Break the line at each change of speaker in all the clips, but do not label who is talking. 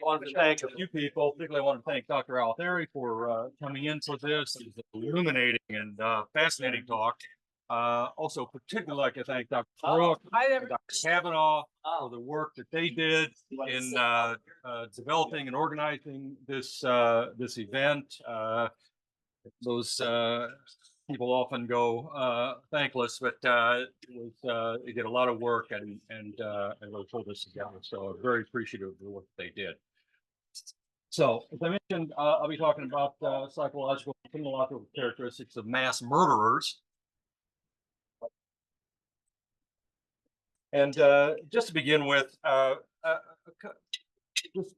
wanted to thank a few people. Particularly, I want to thank Dr. Altheri for coming in for this. It was an illuminating and fascinating talk. Also, particularly like to thank Dr. Brooke and Dr. Kavanaugh for the work that they did in developing and organizing this this event. Those people often go thankless, but they did a lot of work and really pulled this together. So I'm very appreciative of the work they did. So as I mentioned, I'll be talking about psychological and criminological characteristics of mass murderers. And just to begin with, just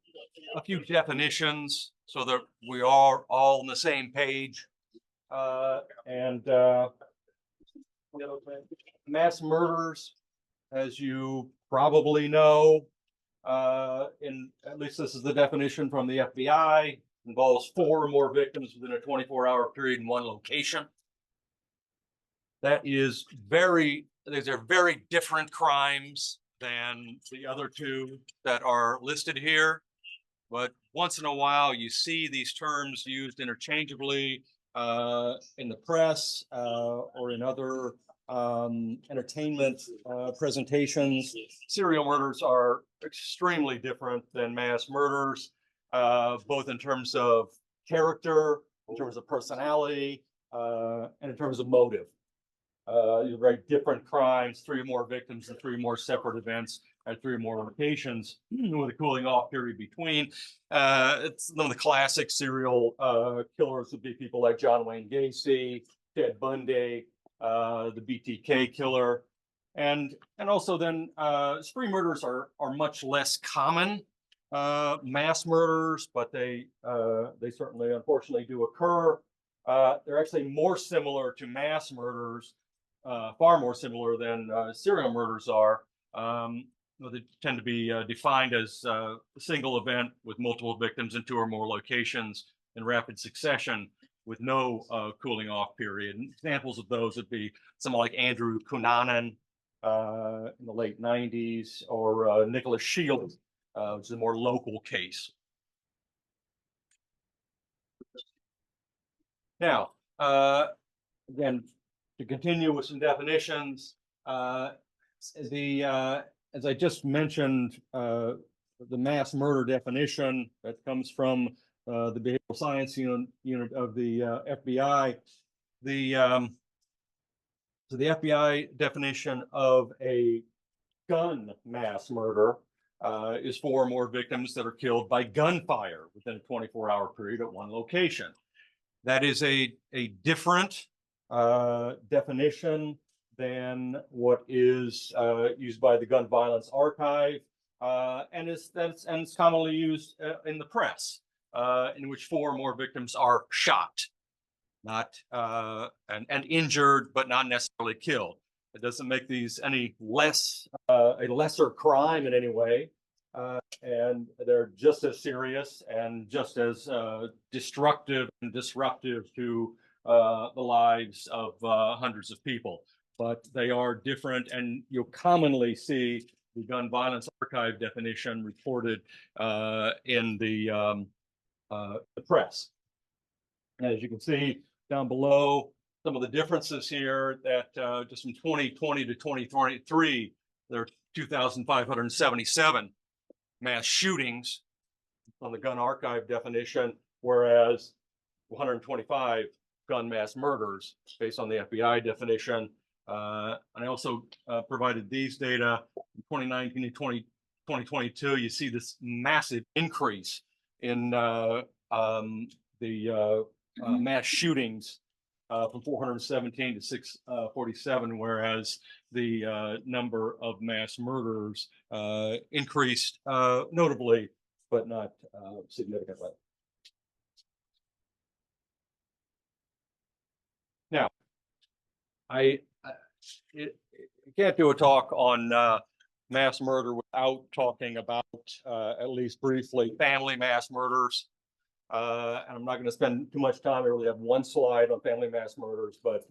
a few definitions so that we are all on the same page. Mass murders, as you probably know, in at least this is the definition from the FBI, involves 4 or more victims within a 24-hour period in one location. That is these are very different crimes than the other 2 that are listed here. But once in a while, you see these terms used interchangeably in the press or in other entertainment presentations. Serial murders are extremely different than mass murders, both in terms of character, in terms of personality, and in terms of motive. These are very different crimes, 3 or more victims and 3 or more separate events at 3 or more locations with a cooling off period between. It's one of the classic serial killers would be people like John Wayne Gacy, Ted Bundy, the BTK killer, and also then spree murders are much less common mass murders, but they certainly unfortunately do occur. They're actually more similar to mass murders, far more similar than serial murders are. They tend to be defined as a single event with multiple victims in 2 or more locations in rapid succession with no cooling off period. And examples of those would be someone like Andrew Cunanan in the late 90s, or Nicholas Shields, which is a more local case. Now, again, to continue with some definitions, as I just mentioned, the mass murder definition that comes from the behavioral science unit of the FBI. So the FBI definition of a gun mass murder is 4 or more victims that are killed by gunfire within a 24-hour period at one location. That is a different definition than what is used by the Gun Violence Archive, and it's commonly used in the press, in which 4 or more victims are shot, not and injured, but not necessarily killed. It doesn't make these any less a lesser crime in any way, and they're just as serious and just as destructive and disruptive to the lives of hundreds of people. But they are different, and you'll commonly see the Gun Violence Archive definition reported in the press. And as you can see down below, some of the differences here, that just from 2020 to 2023, there are 2,577 mass shootings on the Gun Archive definition, whereas 125 gun mass murders based on the FBI definition. And I also provided these data from 2019 to 2022. You see this massive increase in mass shootings from 417 to 647, whereas the number of mass murders increased notably, but not significantly. Now, I can't do a talk on mass murder without talking about, at least briefly, family mass murders. And I'm not going to spend too much time. I really have 1 slide on family mass murders, but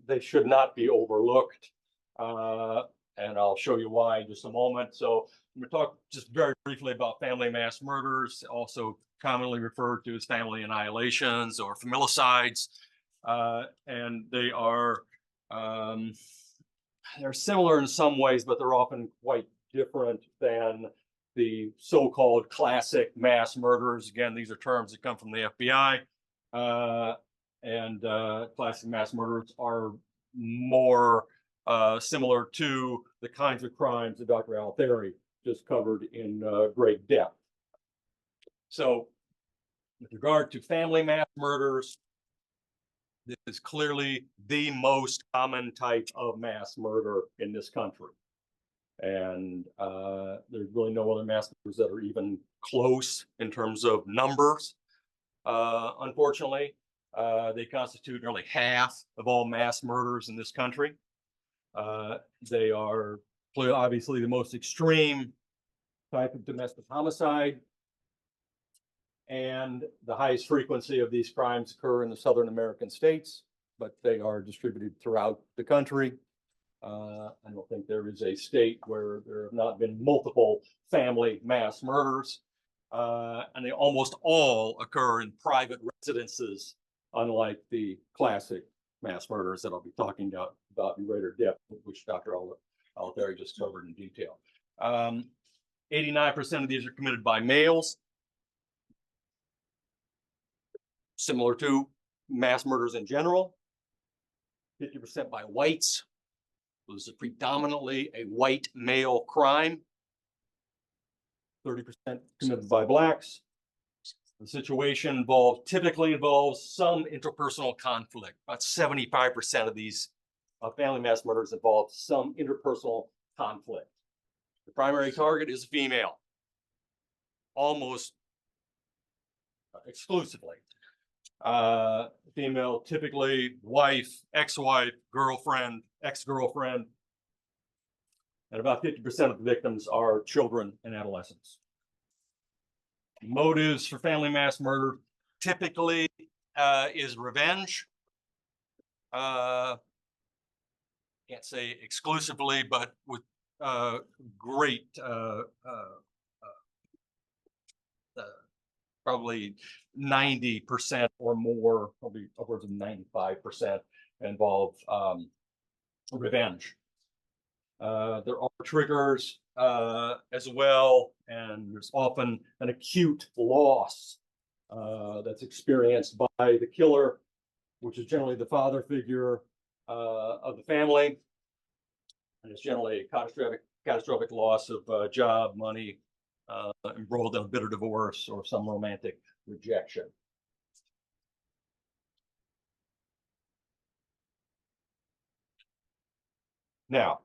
they should not be overlooked. And I'll show you why in just a moment. So going to talk just very briefly about family mass murders, also commonly referred to as family annihilations or familicides. And they're similar in some ways, but they're often quite different than the so-called classic mass murders. Again, these are terms that come from the FBI. Classic mass murders are more similar to the kinds of crimes that Dr. Altieri just covered in great depth. So with regard to family mass murders, this is clearly the most common type of mass murder in this country. And there's really no other mass murders that are even close in terms of numbers. Unfortunately, they constitute nearly half of all mass murders in this country. They are obviously the most extreme type of domestic homicide. And the highest frequency of these crimes occur in the Southern American states, but they are distributed throughout the country. I don't think there is a state where there have not been multiple family mass murders. And they almost all occur in private residences, unlike the classic mass murders that I'll be talking about in greater depth, which Dr. Altieri just covered in detail. 89% of these are committed by males, similar to mass murders in general. 50% by whites. This is predominantly a white male crime. 30% committed by blacks. The situation typically involves some interpersonal conflict. About 75% of these family mass murders involve some interpersonal conflict. The primary target is a female, almost exclusively. Female, typically wife, ex-wife, girlfriend, ex-girlfriend, and about 50% of the victims are children and adolescents. Motives for family mass murder typically is revenge. Can't say exclusively, but with great probably 90% or more, probably upwards of 95% involve revenge. There are triggers as well, and there's often an acute loss that's experienced by the killer, which is generally the father figure of the family, and it's generally a catastrophic loss of job, money, embroiled in a bitter divorce or some romantic rejection. Now,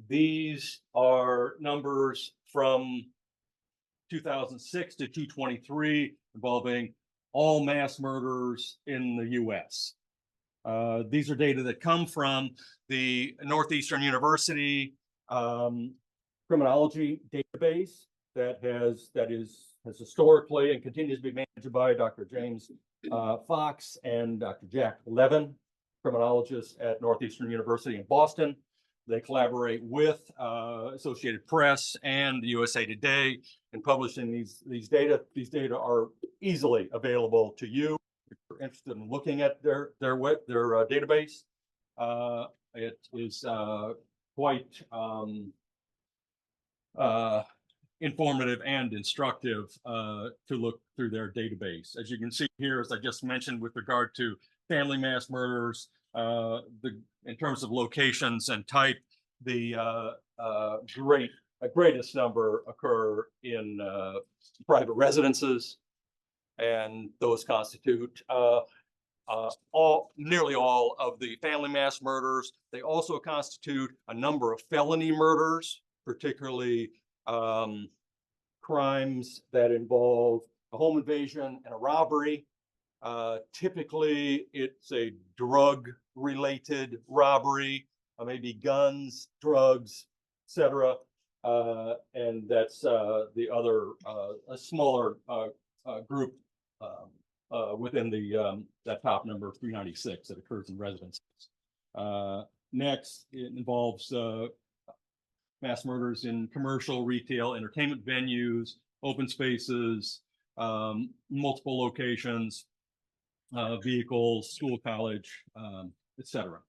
these are numbers from 2006 to 2023 involving all mass murders in the U.S. These are data that come from the Northeastern University criminology database that has historically and continues to be managed by Dr. James Fox and Dr. Jack Levin, criminologists at Northeastern University in Boston. They collaborate with Associated Press and the USA Today in publishing these data. These data are easily available to you if you're interested in looking at their database. It is quite informative and instructive to look through their database. As you can see here, as I just mentioned, with regard to family mass murders, in terms of locations and type, the greatest number occur in private residences, and those constitute nearly all of the family mass murders. They also constitute a number of felony murders, particularly crimes that involve a home invasion and a robbery. Typically, it's a drug-related robbery, maybe guns, drugs, etc. And that's the other a smaller group within that top number 396 that occurs in residences. Next, it involves mass murders in commercial, retail, entertainment venues, open spaces, multiple locations, vehicles, school, college, etc.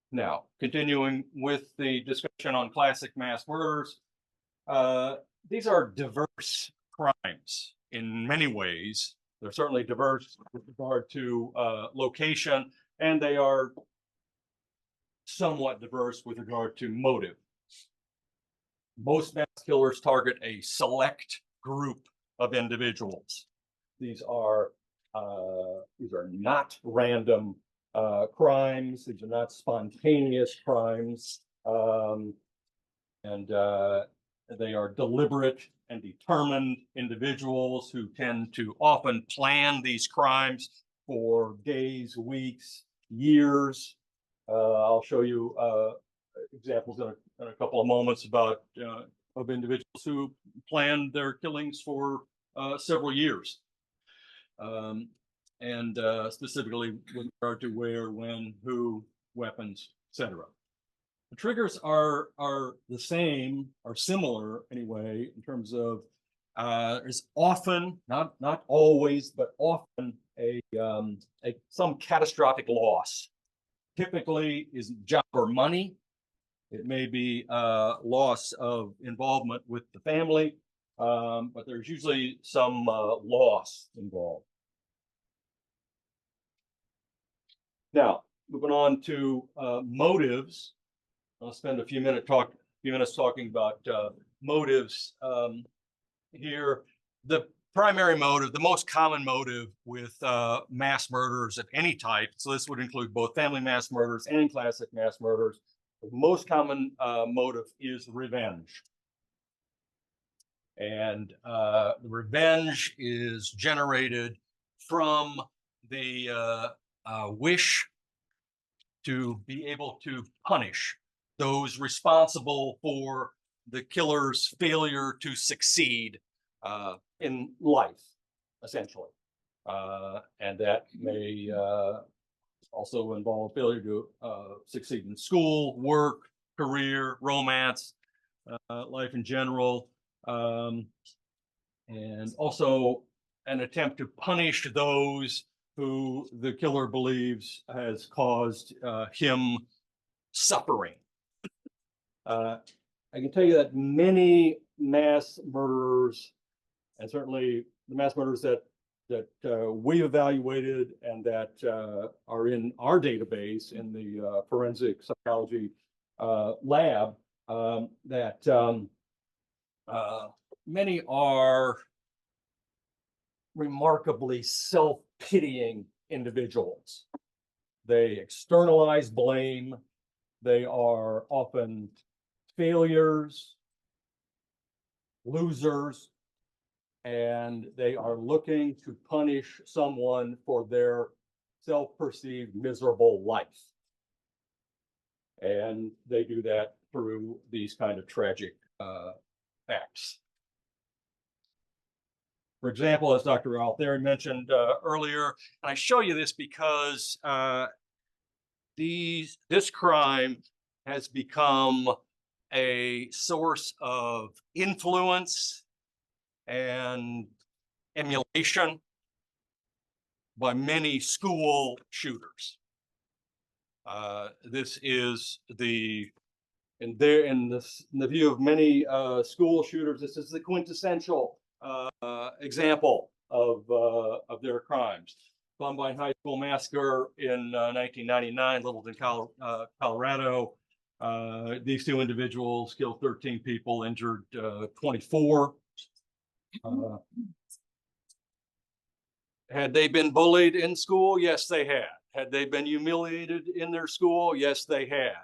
Now, continuing with the discussion on classic mass murders, these are diverse crimes in many ways. They're certainly diverse with regard to location, and they are somewhat diverse with regard to motive. Most mass killers target a select group of individuals. These are not random crimes. These are not spontaneous crimes, and they are deliberate and determined individuals who tend to often plan these crimes for days, weeks, years. I'll show you examples in a couple of moments about of individuals who planned their killings for several years. And specifically with regard to where, when, who, weapons, etc. The triggers are the same, or similar anyway, in terms of there's often, not always, but often some catastrophic loss. Typically is job or money. It may be loss of involvement with the family, but there's usually some loss involved. Now, moving on to motives. I'll spend a few minutes talking about motives here. The primary motive, the most common motive with mass murders of any type, so this would include both family mass murders and classic mass murders, the most common motive is revenge. And the revenge is generated from the wish to be able to punish those responsible for the killer's failure to succeed in life, essentially. And that may also involve failure to succeed in school, work, career, romance, life in general, and also an attempt to punish those who the killer believes has caused him suffering. I can tell you that many mass murderers, and certainly the mass murders that we evaluated and that are in our database in the forensic psychology lab, that many are remarkably self-pitying individuals. They externalize blame. They are often failures, losers, and they are looking to punish someone for their self-perceived miserable life. And they do that through these kind of tragic acts. For example, as Dr. Altherry mentioned earlier, and I show you this because this crime has become a source of influence and emulation by many school shooters. This is in the view of many school shooters, this is the quintessential example of their crimes. Columbine High School massacre in 1999, Littleton, Colorado. These two individuals killed 13 people, injured 24. Had they been bullied in school? Yes, they had. Had they been humiliated in their school? Yes, they had.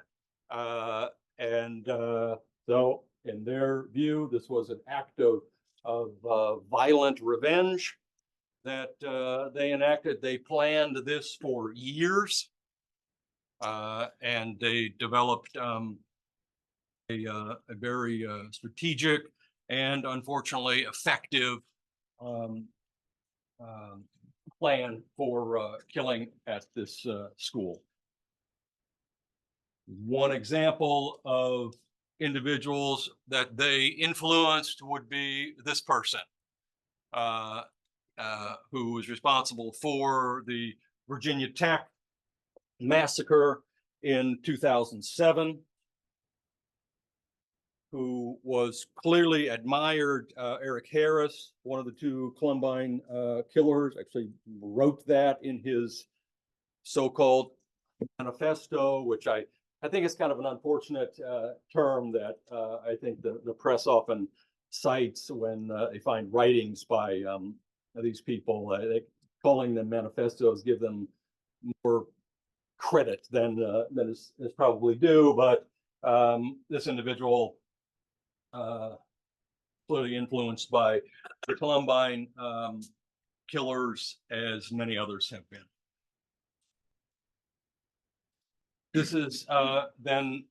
So in their view, this was an act of violent revenge that they enacted. They planned this for years, and they developed a very strategic and unfortunately effective plan for killing at this school. One example of individuals that they influenced would be this person, who was responsible for the Virginia Tech massacre in 2007, who was clearly admired. Eric Harris, one of the two Columbine killers, actually wrote that in his so-called manifesto, which I think is kind of an unfortunate term that I think the press often cites when they find writings by these people. Calling them manifestos give them more credit than is probably due. But this individual, clearly influenced by the Columbine killers, as many others have been. This is then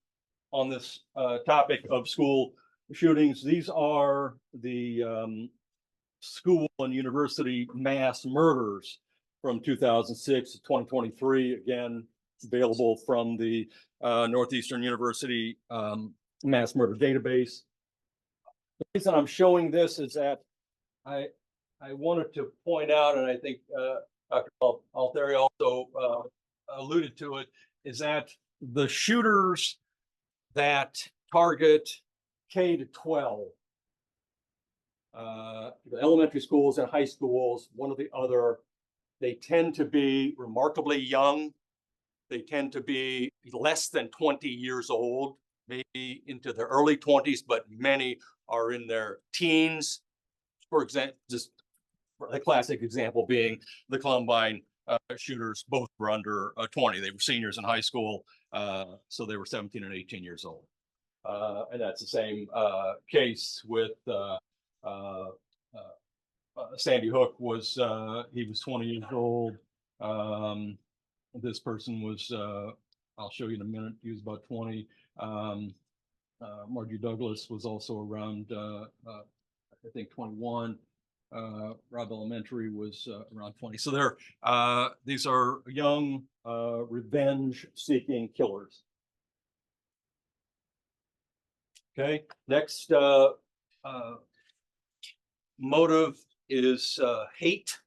on this topic of school shootings. These are the school and university mass murders from 2006 to 2023. Again, available from the Northeastern University mass murder database. The reason I'm showing this is that I wanted to point out, and I think Dr. Altieri also alluded to it, is that the shooters that target K to 12, the elementary schools and high schools, one or the other, they tend to be remarkably young. They tend to be less than 20 years old, maybe into their early 20s, but many are in their teens. For example, just the classic example being the Columbine shooters. Both were under 20. They were seniors in high school, so they were 17 and 18 years old. And that's the same case with Sandy Hook. He was 20 years old. This person was, I'll show you in a minute, he was about 20. Marjorie Douglas was also around, I think, 21. Robb Elementary was around 20. So these are young, revenge-seeking killers. Okay, next motive is hate,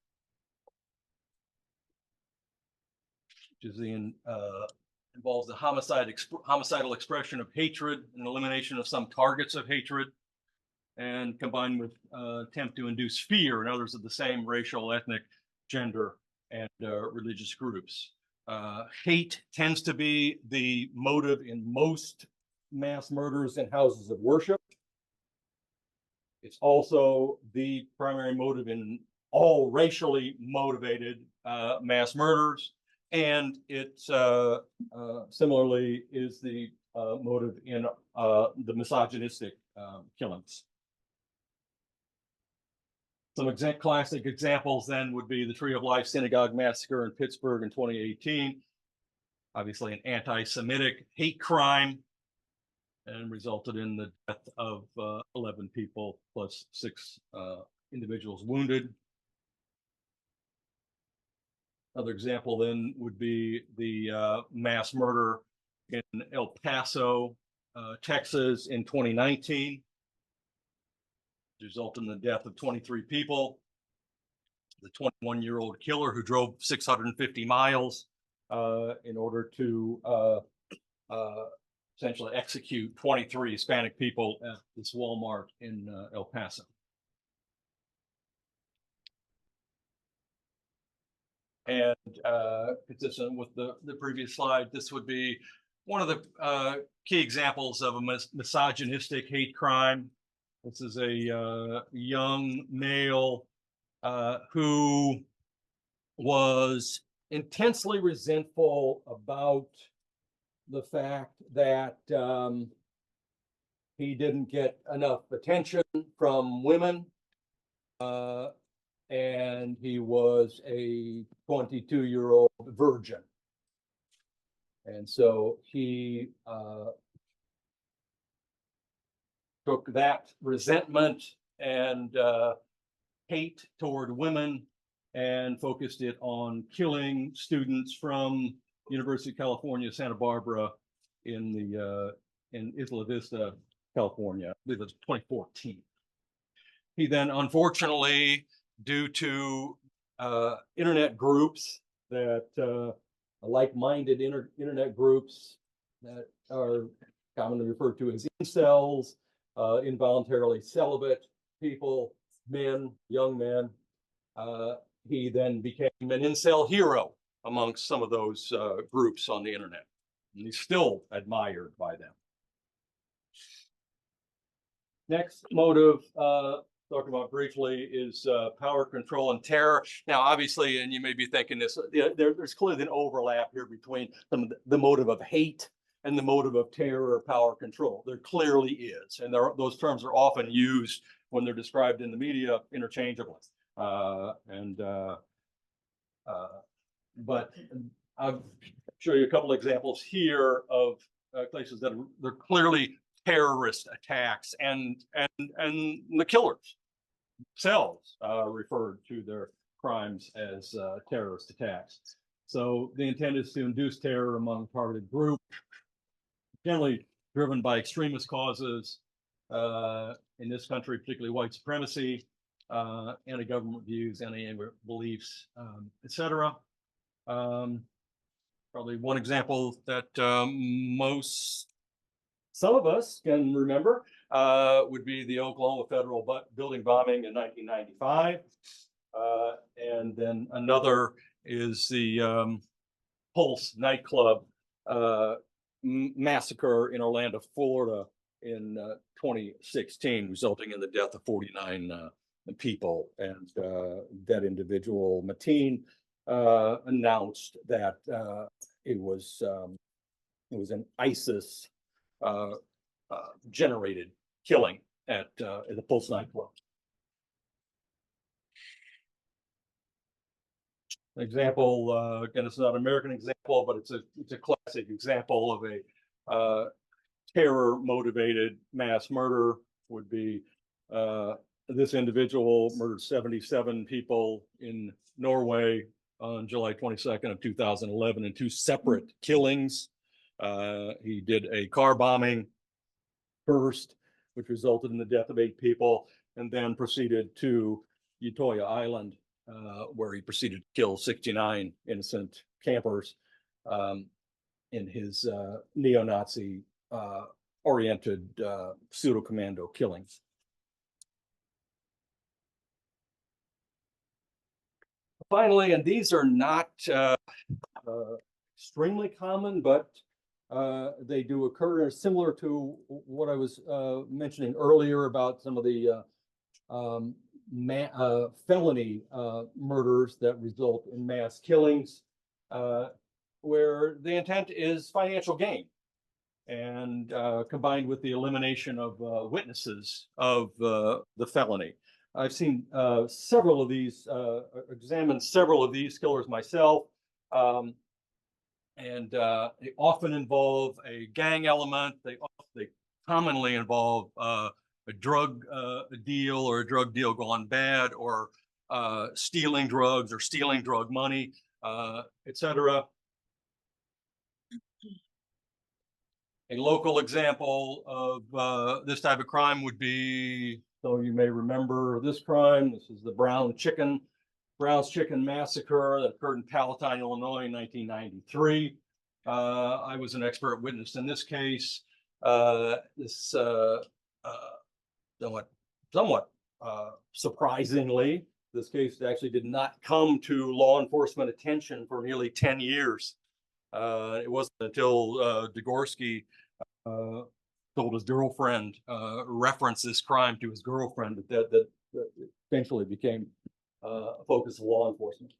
which is involves the homicidal expression of hatred and elimination of some targets of hatred, and combined with attempt to induce fear in others of the same racial, ethnic, gender, and religious groups. Hate tends to be the motive in most mass murders in houses of worship. It's also the primary motive in all racially motivated mass murders, and it similarly is the motive in the misogynistic killings. Some classic examples then would be the Tree of Life Synagogue Massacre in Pittsburgh in 2018. Obviously an anti-Semitic hate crime, and resulted in the death of 11 people plus 6 individuals wounded. Another example then would be the mass murder in El Paso, Texas in 2019. Resulted in the death of 23 people. The 21-year-old killer who drove 650 miles in order to essentially execute 23 Hispanic people at this Walmart in El Paso. And consistent with the previous slide, this would be one of the key examples of a misogynistic hate crime. This is a young male who was intensely resentful about the fact that he didn't get enough attention from women, and he was a 22-year-old virgin. And so he took that resentment and hate toward women and focused it on killing students from University of California, Santa Barbara in Isla Vista, California. I believe it was 2014. He then, unfortunately, due to internet groups that like-minded internet groups that are commonly referred to as incels, involuntarily celibate people, men, young men. He then became an incel hero amongst some of those groups on the internet. And he's still admired by them. Next motive, talk about briefly, is power, control, and terror. Now, obviously, and you may be thinking this, there's clearly an overlap here between the motive of hate and the motive of terror or power control. There clearly is, and those terms are often used when they're described in the media interchangeably. But I'll show you a couple examples here of places that they're clearly terrorist attacks, and the killers themselves referred to their crimes as terrorist attacks. So the intent is to induce terror among targeted groups, generally driven by extremist causes, in this country, particularly white supremacy, anti-government views, anti-beliefs, etc. Probably one example that some of us can remember would be the Oklahoma Federal Building bombing in 1995. And then another is the Pulse nightclub massacre in Orlando, Florida in 2016, resulting in the death of 49 people. And that individual, Mateen, announced that it was an ISIS generated killing at the Pulse nightclub. An example, again, it's not an American example, but it's a classic example of a terror motivated mass murder. Would be this individual murdered 77 people in Norway on July 22nd of 2011 in two separate killings. He did a car bombing first, which resulted in the death of 8 people, and then proceeded to Utoya Island, where he proceeded to kill 69 innocent campers in his neo-Nazi oriented pseudo-commando killings. Finally, and these are not extremely common, but they do occur, similar to what I was mentioning earlier about some of the felony murders that result in mass killings, where the intent is financial gain, and combined with the elimination of witnesses of the felony. I've seen several of these, examined several of these killers myself, and they often involve a gang element. They commonly involve a drug deal, or a drug deal gone bad, or stealing drugs or stealing drug money, etc. A local example of this type of crime would be, so you may remember this crime. This is the Brown's Chicken Massacre that occurred in Palatine, Illinois in 1993. I was an expert witness in this case. This somewhat surprisingly, this case actually did not come to law enforcement attention for nearly 10 years. It wasn't until Degorski told his girlfriend, referenced this crime to his girlfriend, that eventually became a focus of law enforcement.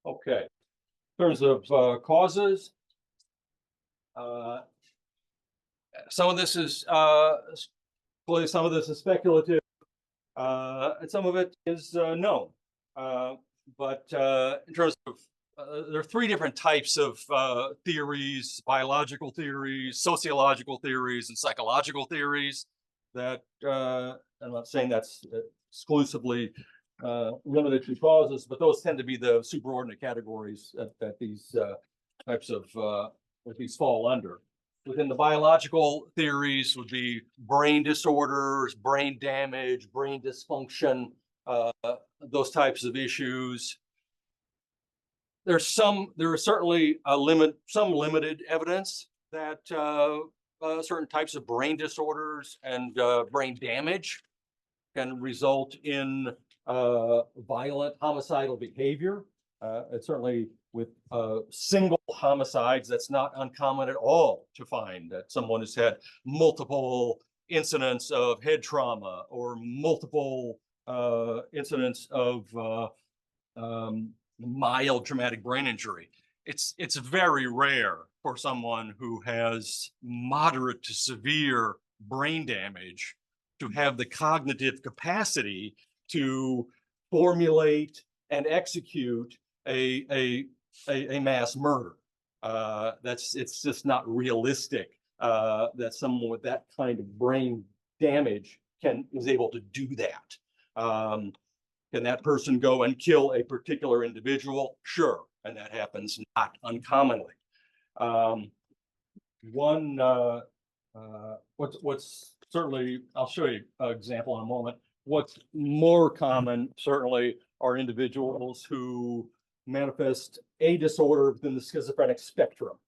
Okay, in terms of causes, some of this is speculative, and some of it is known. But in terms of, there are 3 different types of theories: biological theories, sociological theories, and psychological theories. That I'm not saying that's exclusively limited to causes, but those tend to be the superordinate categories that these types of that these fall under. Within the biological theories would be brain disorders, brain damage, brain dysfunction, those types of issues. There is certainly some limited evidence that certain types of brain disorders and brain damage can result in violent homicidal behavior. Certainly with single homicides, that's not uncommon at all to find that someone has had multiple incidents of head trauma or multiple incidents of mild traumatic brain injury. It's very rare for someone who has moderate to severe brain damage to have the cognitive capacity to formulate and execute a mass murder. It's just not realistic that someone with that kind of brain damage is able to do that. Can that person go and kill a particular individual? Sure, and that happens not uncommonly. What's certainly, I'll show you an example in a moment. What's more common certainly are individuals who manifest a disorder within the schizophrenic spectrum.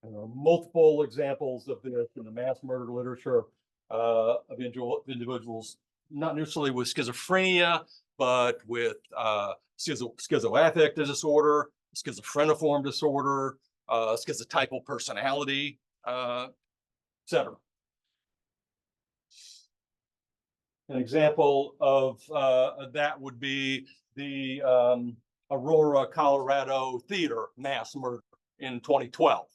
And there are multiple examples of this in the mass murder literature of individuals, not necessarily with schizophrenia, but with schizoaffective disorder, schizophreniform disorder, schizotypal personality, etc. An example of that would be the Aurora, Colorado theater mass murder in 2012.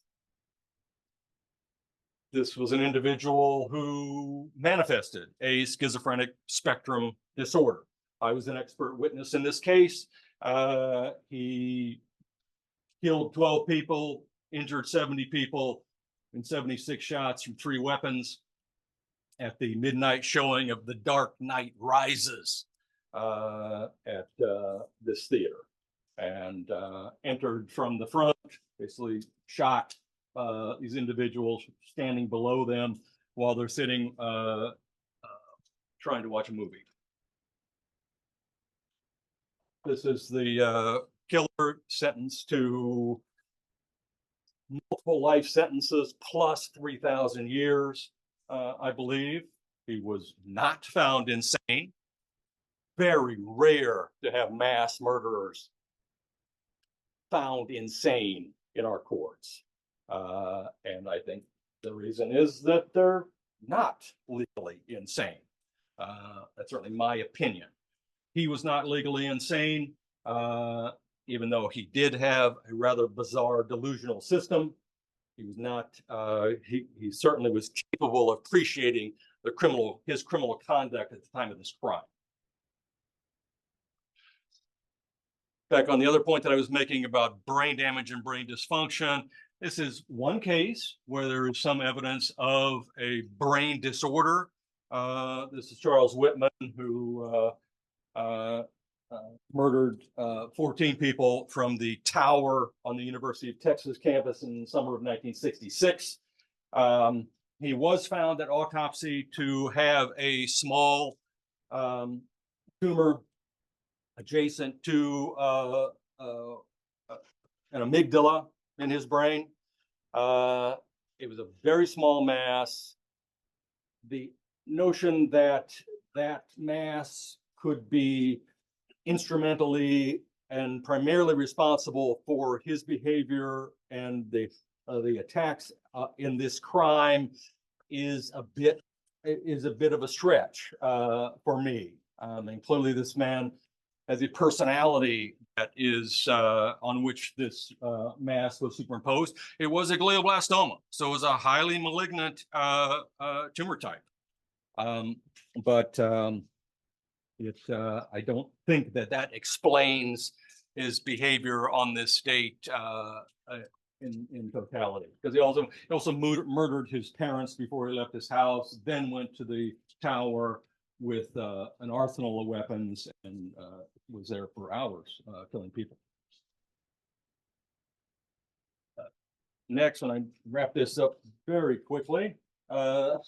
This was an individual who manifested a schizophrenic spectrum disorder. I was an expert witness in this case. He killed 12 people, injured 70 people in 76 shots from 3 weapons at the midnight showing of The Dark Knight Rises at this theater, and entered from the front, basically shot these individuals standing below them while they're sitting trying to watch a movie. This is the killer sentenced to multiple life sentences plus 3,000 years, I believe. He was not found insane. Very rare to have mass murderers found insane in our courts. And I think the reason is that they're not legally insane. That's certainly my opinion. He was not legally insane, even though he did have a rather bizarre delusional system. He was not, he certainly was capable of appreciating his criminal conduct at the time of this crime. Back on the other point that I was making about brain damage and brain dysfunction, this is one case where there is some evidence of a brain disorder. This is Charles Whitman, who murdered 14 people from the tower on the University of Texas campus in the summer of 1966. He was found at autopsy to have a small tumor adjacent to an amygdala in his brain. It was a very small mass. The notion that that mass could be instrumentally and primarily responsible for his behavior and the attacks in this crime is a bit of a stretch for me. And clearly, this man has a personality that is on which this mass was superimposed. It was a glioblastoma, so it was a highly malignant tumor type. But I don't think that explains his behavior on this state in totality, because he also murdered his parents before he left his house, then went to the tower, with an arsenal of weapons and was there for hours killing people. Next, and I wrap this up very quickly, are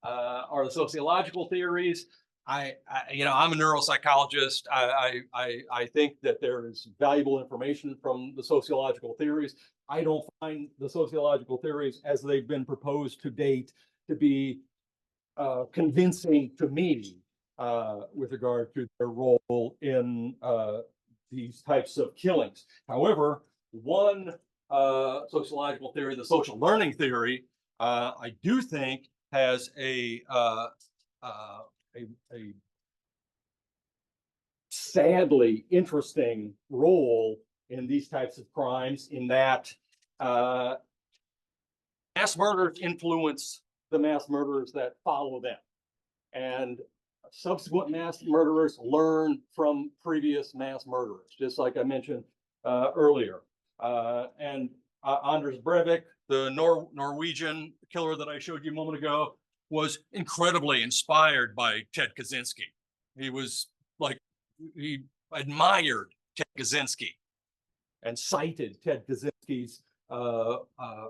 the sociological theories. I'm a neuropsychologist. I think that there is valuable information from the sociological theories. I don't find the sociological theories as they've been proposed to date to be convincing to me with regard to their role in these types of killings. However, one sociological theory, the social learning theory, I do think has a sadly interesting role in these types of crimes, in that mass murderers influence the mass murderers that follow them, and subsequent mass murderers learn from previous mass murderers, just like I mentioned earlier. And Anders Breivik, the Norwegian killer that I showed you a moment ago, was incredibly inspired by Ted Kaczynski. He admired Ted Kaczynski and cited Ted Kaczynski's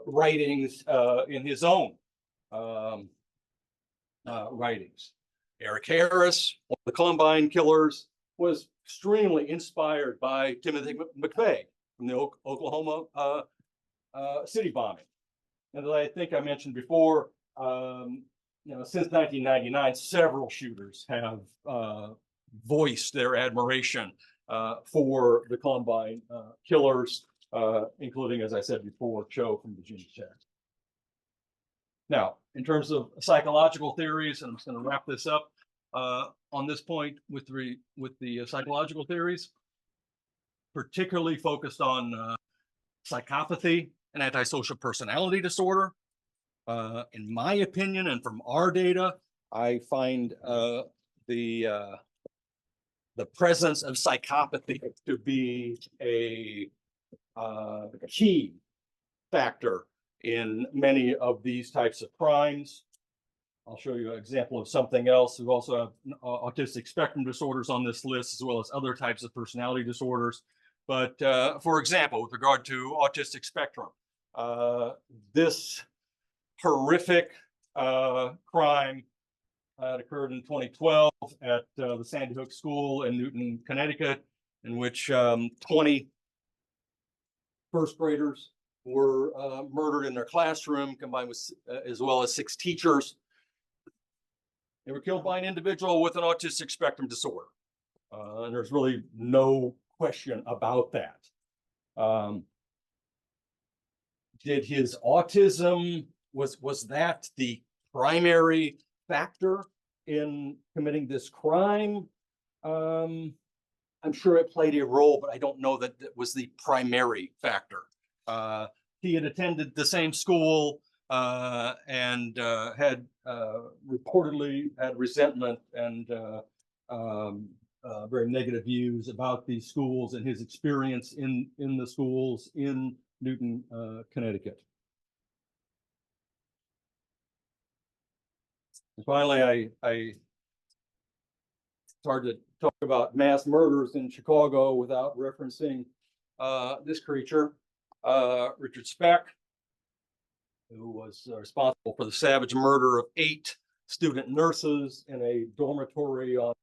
writings in his own writings. Eric Harris, one of the Columbine killers, was extremely inspired by Timothy McVeigh from the Oklahoma city bombing. And as I think I mentioned before, since 1999, several shooters have voiced their admiration for the Columbine killers, including, as I said before, Cho from Virginia Tech. Now, in terms of psychological theories, and I'm just going to wrap this up on this point with the psychological theories, particularly focused on psychopathy and antisocial personality disorder. In my opinion, and from our data, I find the presence of psychopathy to be a key factor in many of these types of crimes. I'll show you an example of something else. We also have autistic spectrum disorders on this list, as well as other types of personality disorders. But for example, with regard to autistic spectrum, this horrific crime that occurred in 2012 at the Sandy Hook School in Newton, Connecticut, in which 20 first graders were murdered in their classroom, combined with as well as 6 teachers. They were killed by an individual with an autistic spectrum disorder. And there's really no question about that. Did his autism, was that the primary factor in committing this crime? I'm sure it played a role, but I don't know that it was the primary factor. He had attended the same school and had reportedly had resentment and very negative views about these schools and his experience in the schools in Newton, Connecticut. And finally, it's hard to talk about mass murders in Chicago without referencing this creature, Richard Speck, who was responsible for the savage murder of 8 student nurses in a dormitory on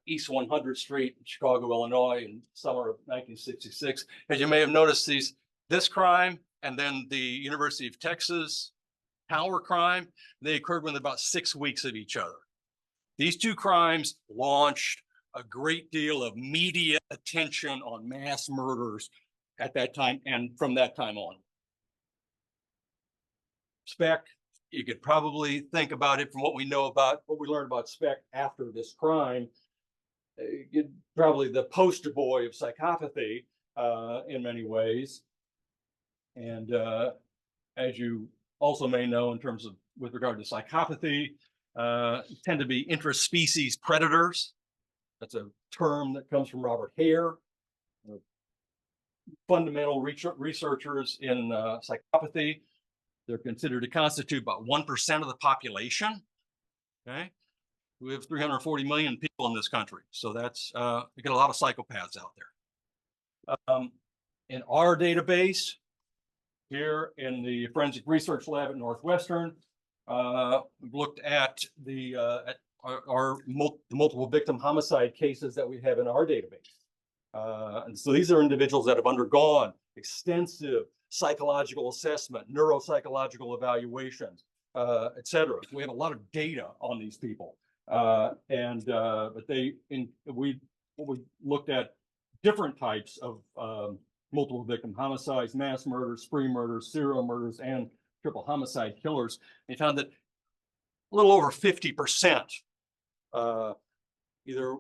East 100th Street in Chicago, Illinois, in summer of 1966. As you may have noticed, this crime and then the University of Texas Tower crime, they occurred within about 6 weeks of each other. These 2 crimes launched a great deal of media attention on mass murders at that time and from that time on. Speck, you could probably think about it from what we know about, what we learned about Speck after this crime. Probably the poster boy of psychopathy in many ways. And as you also may know, in terms of with regard to psychopathy, tend to be intraspecies predators. That's a term that comes from Robert Hare, fundamental researchers in psychopathy. They're considered to constitute about 1% of the population. Okay, We have 340 million people in this country. So that's, we get a lot of psychopaths out there. In our database, here in the Forensic Research Lab at Northwestern, we've looked at the multiple victim homicide cases that we have in our database. And so these are individuals that have undergone extensive psychological assessment, neuropsychological evaluations, et cetera. We have a lot of data on these people. But we looked at different types of multiple victim homicides, mass murders, spree murders, serial murders, and triple homicide killers. They found that a little over 50% either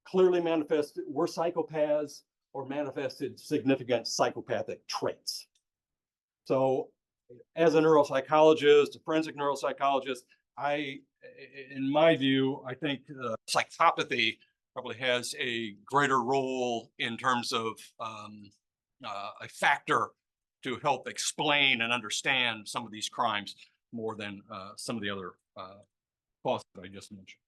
clearly manifested, were psychopaths or manifested significant psychopathic traits. So as a neuropsychologist, a forensic neuropsychologist, in my view, I think psychopathy probably has a greater role in terms of a factor to help explain and understand some of these crimes more than some of the other causes that I just mentioned.